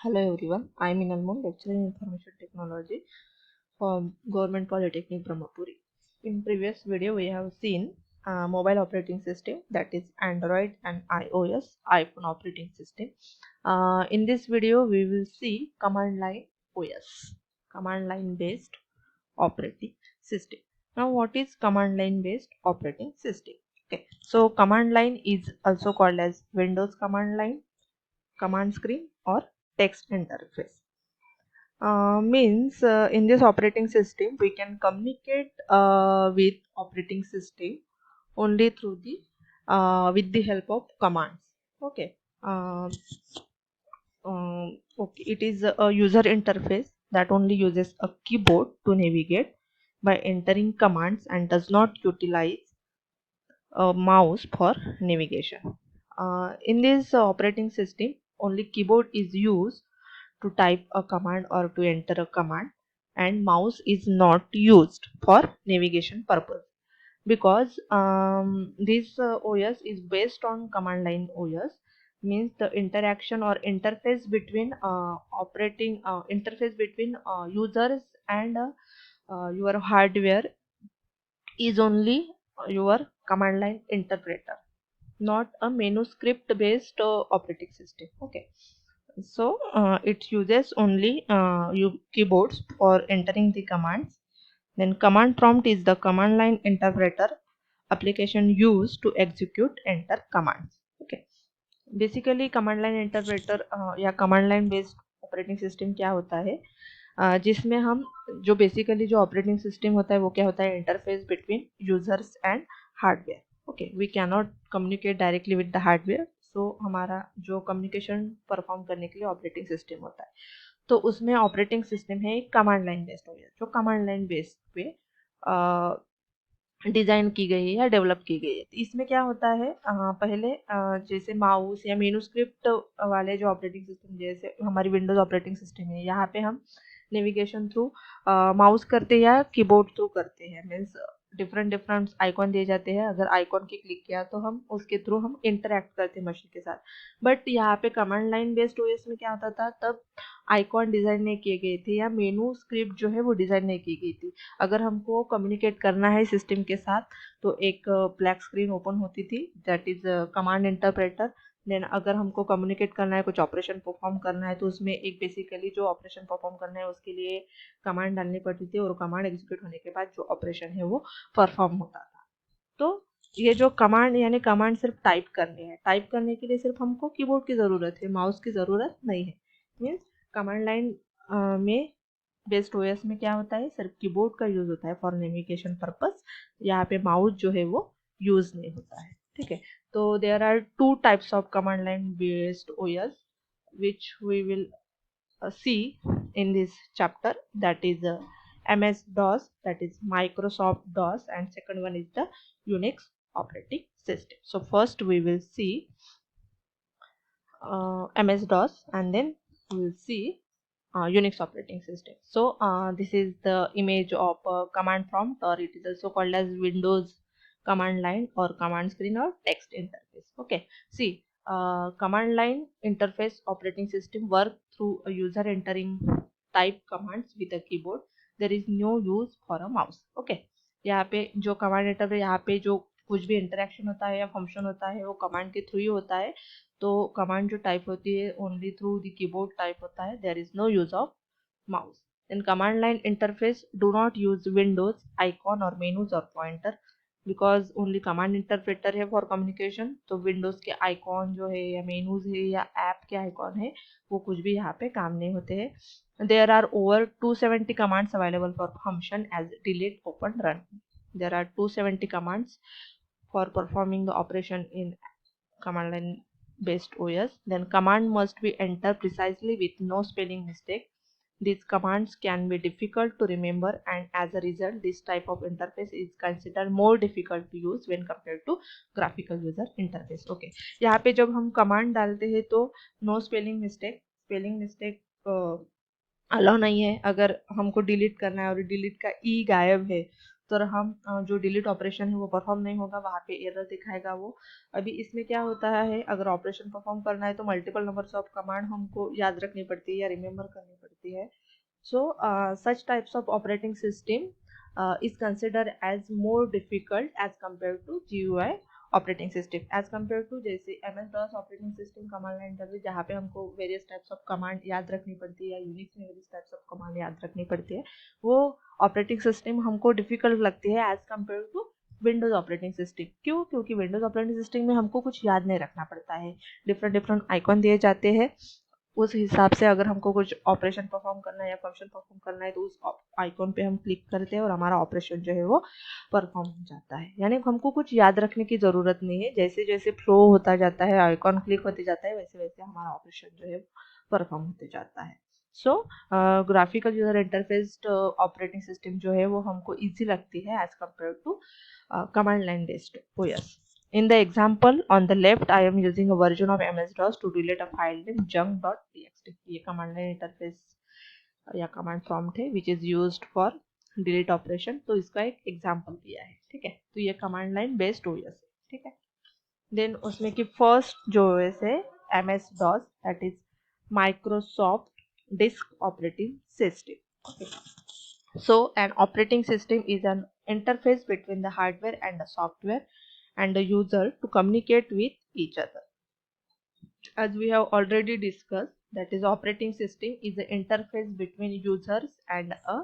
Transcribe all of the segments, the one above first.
Hello everyone, I am Inalmon, lecturer in Information Technology for Government Polytechnic Brahmapuri. In previous video, we have seen mobile operating system, that is Android and iOS, iPhone operating system. In this video, we will see command line OS, command line based operating system. Now, what is command line based operating system? Okay, so command line is also called as Windows command line, command screen, or text interface. Means in this operating system we can communicate with operating system only through the with the help of commands. Okay. uh, okay, it is a user interface that only uses a keyboard to navigate by entering commands and does not utilize a mouse for navigation. In this operating system, only keyboard is used to type a command or to enter a command, and mouse is not used for navigation purpose, because this OS is based on command line OS. Means the interaction or interface between users and your hardware is only your command line interpreter, not a menu script based operating system. Okay, so it uses only keyboards for entering the commands. Then command prompt is the command line interpreter application used to execute enter commands. Okay, basically command line interpreter या command line based operating system क्या होता है, जिसमें हम जो basically जो operating system होता है वो क्या होता है, interface between users and hardware. Okay, we can not communicate directly with the hardware, so हमारा जो कम्युनिकेशन परफॉर्म करने के लिए ऑपरेटिंग सिस्टम होता है, तो उसमें ऑपरेटिंग सिस्टम है एक कमांड लाइन बेस्ड हो गया, जो कमांड लाइन बेस्ड पे डिजाइन की गई है या डेवलप की गई है. तो इसमें क्या होता है, पहले जैसे माउस या मेनू स्क्रिप्ट वाले जो ऑपरेटिंग सिस्टम, जैसे हमारी विंडोज ऑपरेटिंग सिस्टम है, यहाँ पे हम नेविगेशन थ्रू माउस करते हैं या कीबोर्ड थ्रू करते हैं. मीन्स डिफरेंट डिफरेंट आइकॉन दिए जाते हैं, अगर आइकॉन की क्लिक किया तो हम उसके थ्रू हम इंटरेक्ट करते हैं मशीन के साथ. बट यहाँ पे कमांड लाइन बेस्ड ओएस में क्या होता था, तब आइकॉन डिजाइन नहीं किए गए थे या मेनू स्क्रिप्ट जो है वो डिजाइन नहीं की गई थी. अगर हमको कम्युनिकेट करना है सिस्टम के साथ तो एक ब्लैक स्क्रीन ओपन होती थी, that is command interpreter. Then अगर हमको कम्युनिकेट करना है, कुछ ऑपरेशन परफॉर्म करना है, तो उसमें एक बेसिकली जो ऑपरेशन परफॉर्म करना है उसके लिए कमांड डालनी पड़ती थी, और कमांड एग्जीक्यूट होने के बाद जो ऑपरेशन है वो परफॉर्म होता था. तो ये जो कमांड यानी कमांड सिर्फ टाइप करने हैं, टाइप करने के लिए सिर्फ हमको कीबोर्ड की ज़रूरत है, माउस की ज़रूरत नहीं है. मीन्स कमांड लाइन में बेस्ट ओएस में क्या होता है, सिर्फ कीबोर्ड का यूज होता है फॉर नेविगेशन पर्पस. यहाँ पे माउस जो है वो यूज नहीं होता है. ठीक है, तो there are two types of command line based OS which we will see in this chapter, that is MS DOS, that is Microsoft DOS, and second one is the Unix operating system. So first we will see MS DOS, and then we will see Unix operating system. So this is the image of a command prompt, or it is also called as Windows command line or command screen or text interface. Okay, see, command line interface operating system work through a user entering type commands with a keyboard. There is no use for a mouse. Okay, यहाँ पे जो command interface, यहाँ पे जो कुछ भी interaction होता है या फंक्शन होता है वो कमांड के थ्रू ही होता है. तो कमांड जो टाइप होती है only through the keyboard type होता है, there is no use of mouse. Then command line interface do not use windows icon और मेनूज और pointer, because only command interpreter है फॉर कम्युनिकेशन. तो विंडोज के आइकॉन जो है या मेनूज है या ऐप के आइकॉन है वो कुछ भी यहाँ पे काम नहीं होते हैं. There are over 270 commands available for function as delete open run. there are 270 commands for performing the operation in command line based OS. Then command must be entered precisely with no spelling mistake. These commands can be difficult to remember, and as a result this type of interface is considered more difficult to use when compared to graphical user interface. Okay, यहाँ पे जब हम command डालते हैं तो no spelling mistake, spelling mistake allow नहीं है. अगर हमको डिलीट करना है और डिलीट का ई गायब है तो हम जो डिलीट ऑपरेशन है वो परफॉर्म नहीं होगा, वहाँ पे एरर दिखाएगा वो। अभी इसमें क्या होता है, अगर ऑपरेशन परफॉर्म करना है तो मल्टीपल नंबर्स ऑफ कमांड हमको याद रखनी पड़ती है या रिमेम्बर करनी पड़ती है। So such types of operating system is considered as more difficult as compared to GUI operating system as compare to जैसे MS-DOS operating system command line interface, जहाँ पे हमको वेरियस टाइप्स ऑफ कमांड याद रखनी पड़ती है या यूनिक्स में वेरियस टाइप्स ऑफ कमांड याद रखनी पड़ती है, वो ऑपरेटिंग सिस्टम हमको डिफिकल्ट लगती है as compare to Windows operating system. क्यों? क्योंकि विंडोज ऑपरेटिंग सिस्टम में हमको कुछ याद नहीं रखना पड़ता है, डिफरेंट डिफरेंट आइकॉन दिए जाते हैं, उस हिसाब से अगर हमको कुछ ऑपरेशन परफॉर्म करना है या फंक्शन परफॉर्म करना है तो उस आइकॉन पे हम क्लिक करते हैं और हमारा ऑपरेशन जो है वो परफॉर्म हो जाता है। यानी हमको कुछ याद रखने की ज़रूरत नहीं है, जैसे जैसे फ्लो होता जाता है, आइकॉन क्लिक होते जाता है, वैसे वैसे हमारा ऑपरेशन जो है परफॉर्म होते जाता है। So graphical user interfaced operating system जो है वो हमको ईजी लगती है as compare to command line based OS. In the example on the left, I am using a version of MS-DOS to delete a file name junk.txt. ये command line interface या command prompt है which is used for delete operation. तो इसका एक example दिया है, ठीक है। तो ये command line based OS है, ठीक है। Then उसमें की first जो OS है MS-DOS, that is Microsoft Disk Operating System. Okay. So an operating system is an interface between the hardware and the software and the user to communicate with each other. As we have already discussed, that is operating system is the interface between users and a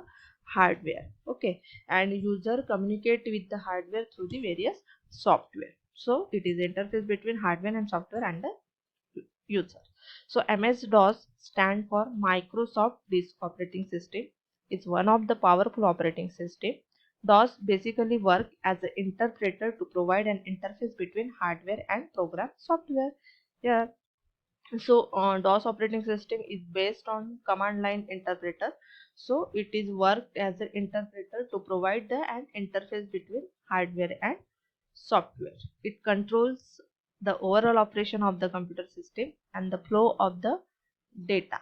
hardware. Okay, and user communicate with the hardware through the various software. So it is interface between hardware and software and the user. So MS-DOS stand for Microsoft Disk Operating System. It's one of the powerful operating system. DOS basically work as an interpreter to provide an interface between hardware and program software. Yeah. So DOS operating system is based on command line interpreter. So it is worked as an interpreter to provide an interface between hardware and software. It controls the overall operation of the computer system and the flow of the data.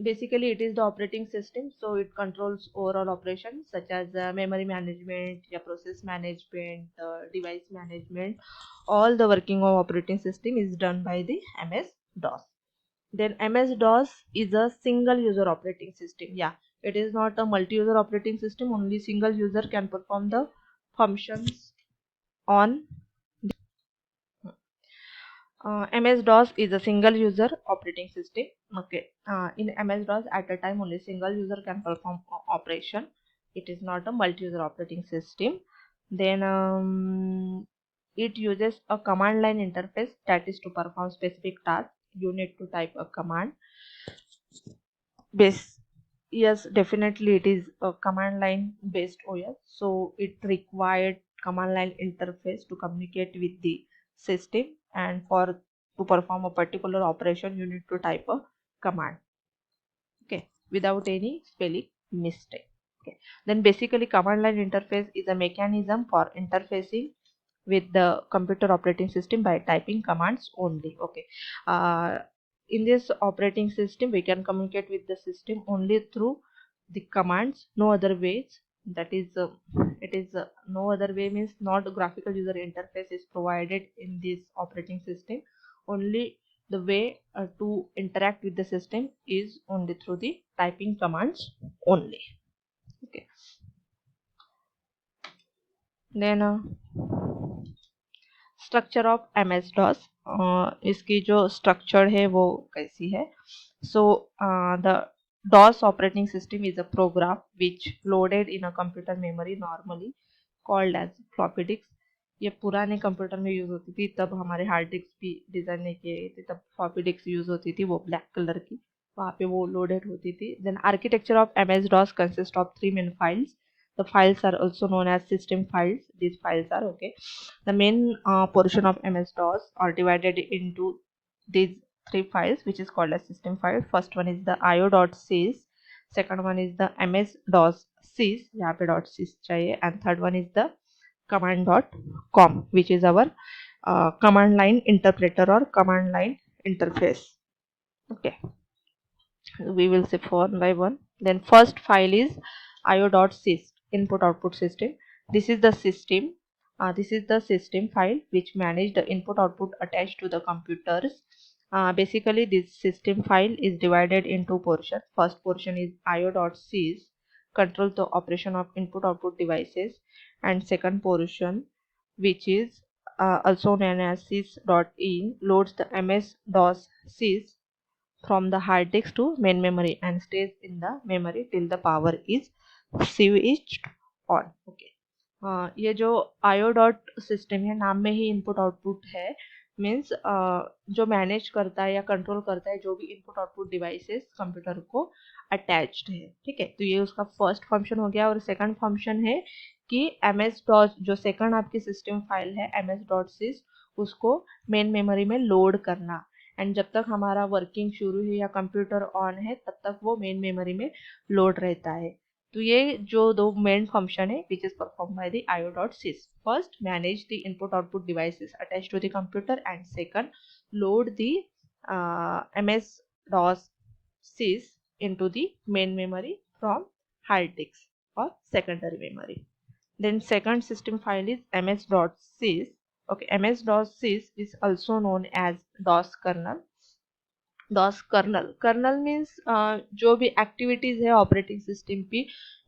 Basically it is the operating system, so it controls overall operations such as memory management, process management, device management. All the working of operating system is done by the MS-DOS. Then MS-DOS is a single user operating system. Yeah, it is not a multi-user operating system. Only single user can perform the functions on MS-DOS is a single user operating system. Okay, in MS-DOS at a time only single user can perform operation. It is not a multi-user operating system. Then it uses a command line interface, that is to perform specific task you need to type a command. Yes, definitely it is a command line based OS, so it required command line interface to communicate with the system, and to perform a particular operation you need to type a command, okay, without any spelling mistake. Okay, then basically command line interface is a mechanism for interfacing with the computer operating system by typing commands only. Okay, in this operating system we can communicate with the system only through the commands, no other ways. That is no other way means not graphical user interface is provided in this operating system. Only the way to interact with the system is only through the typing commands only. Okay, then structure of MS-DOS, इसकी जो structure है वो कैसी है। So the DOS operating system is a program which loaded in a computer memory normally called as floppy disk. ये पुराने computer में use होती थी, तब हमारे हार्ड डिस्क भी डिजाइन नहीं किए गए थे, तब फ्लॉपी डिस्क यूज होती थी, वो ब्लैक कलर की, वहाँ पे वो लोडेड होती थी। Then architecture of MS-DOS consist of 3 main files. The files are also known as system files. These files are okay. The main portion of MS-DOS are divided into these 3 files, which is called as system file. First one is the io.sys, second one is the MS-DOS-sys, यहाँ पे .sys चाहिए, and third one is the command.com, which is our command line interpreter or command line interface. Okay, we will see one by one. Then first file is io.sys. input output system. This is the system. This is the system file which manage the input output attached to the computers. Basically, this system file is divided into portions. First portion is io.sys, controls the operation of input output devices, and second portion, which is also known as sys.in, loads the MS-DOS sys from the hard disk to main memory and stays in the memory till the power is switched on. Okay. ये जो IO dot system है, नाम में ही input output है, means जो manage करता है या कंट्रोल करता है जो भी इनपुट आउटपुट डिवाइसेस कंप्यूटर को अटैच्ड है. ठीक है, तो ये उसका फर्स्ट फंक्शन हो गया. और सेकंड फंक्शन है कि ms डॉट, जो सेकंड आपकी सिस्टम फाइल है ms डॉट सिस, उसको मेन मेमोरी में लोड करना. एंड जब तक हमारा वर्किंग शुरू है या कंप्यूटर ऑन है तब तक वो मेन मेमोरी में लोड रहता है. तो ये जो दो मेन फंक्शन है which is perform by the io.sys. First, manage the input output devices attached to the computer, and second, load the ms.sys into the main memory from hard disk or secondary memory. Then second system file is ms.sys. Okay, ms.sys is also known as DOS kernel. DOS kernel means जो भी activities है operating system पे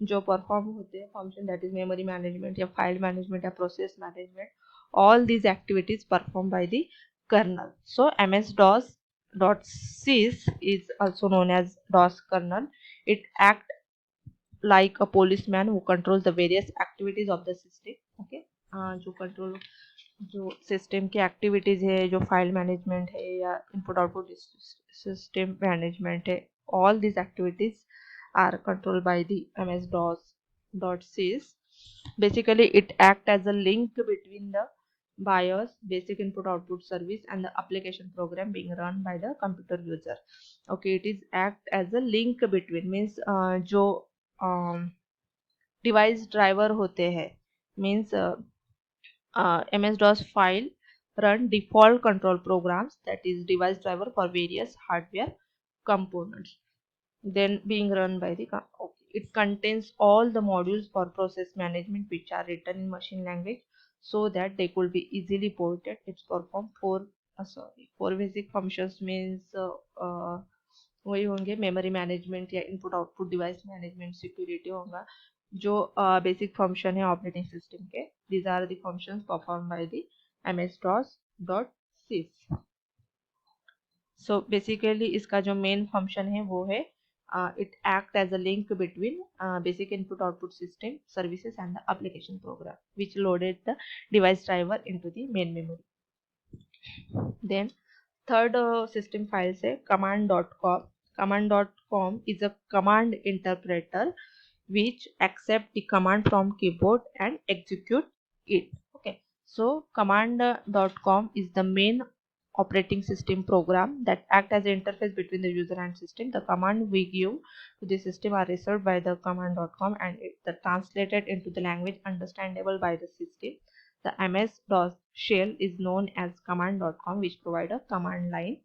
जो perform होते हैं function, that is memory management या file management या process management, all these activities perform by the kernel. So ms.sys is also known as DOS kernel. It act like a policeman who controls the various activities of the system. Okay, जो control, जो system की activities है, जो file management है या input output system management है, all these activities are controlled by the ms.sys. Basically, it acts as a link between the BIOS, basic input output service, and the application program being run by the computer user. Okay, it is act as a link between, means जो device driver होते हैं, means MS-DOS file run default control programs, that is device driver for various hardware components, then being run by the okay. It contains all the modules for process management which are written in machine language so that they could be easily ported. It's perform four basic functions, means वही होंगे memory management या input output device management, security होगा, जो basic function है operating system के. These are the functions perform by the ms.sys. So basically इसका जो main function है वो है it act as a link between basic input output system services and the application program which loaded the device driver into the main memory. Then third system file say command.com. Command.com is a command interpreter which accept the command from keyboard and execute it. Okay, so command.com is the main operating system program that act as an interface between the user and system. The command we give to the system are received by the command.com and it's translated into the language understandable by the system. The MS-DOS shell is known as command.com which provide a command line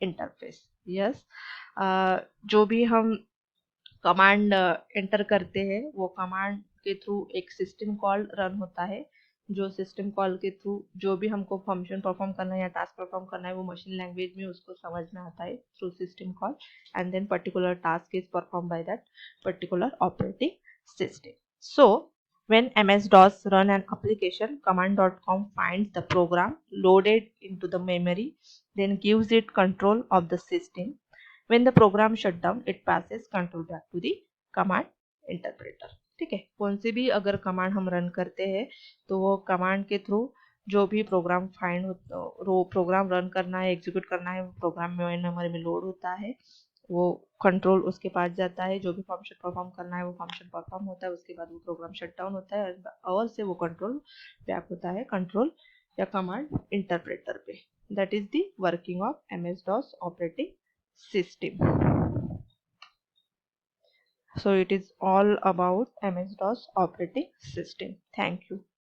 interface. Yes, जो भी हम command enter करते हैं वो command के through एक system call run होता है, जो सिस्टम कॉल के थ्रू जो भी हमको फंक्शन परफॉर्म करना है या टास्क परफॉर्म करना है वो मशीन लैंग्वेज में उसको समझ में आता है through system call, and then particular task is perform by that particular operating system. So when MS-DOS run an application, command.com finds the program loaded into the memory, then gives it control of the system. When the program shut down, it passes control back to the command interpreter. ठीक है, कौन सी भी अगर command हम run करते हैं तो वो कमांड के थ्रू जो भी प्रोग्राम प्रोग्राम रन करना है, एग्जीक्यूट करना है, वो प्रोग्राम मेन मेमोरी में लोड होता है, वो कंट्रोल उसके पास जाता है, जो भी फंक्शन परफॉर्म करना है वो फंक्शन परफॉर्म होता है, उसके बाद वो प्रोग्राम शट डाउन होता है और से वो कंट्रोल बैक होता है कंट्रोल या कमांड इंटरप्रेटर पे. That is the working of MS-DOS operating system. So it is all about MS-DOS operating system. Thank you.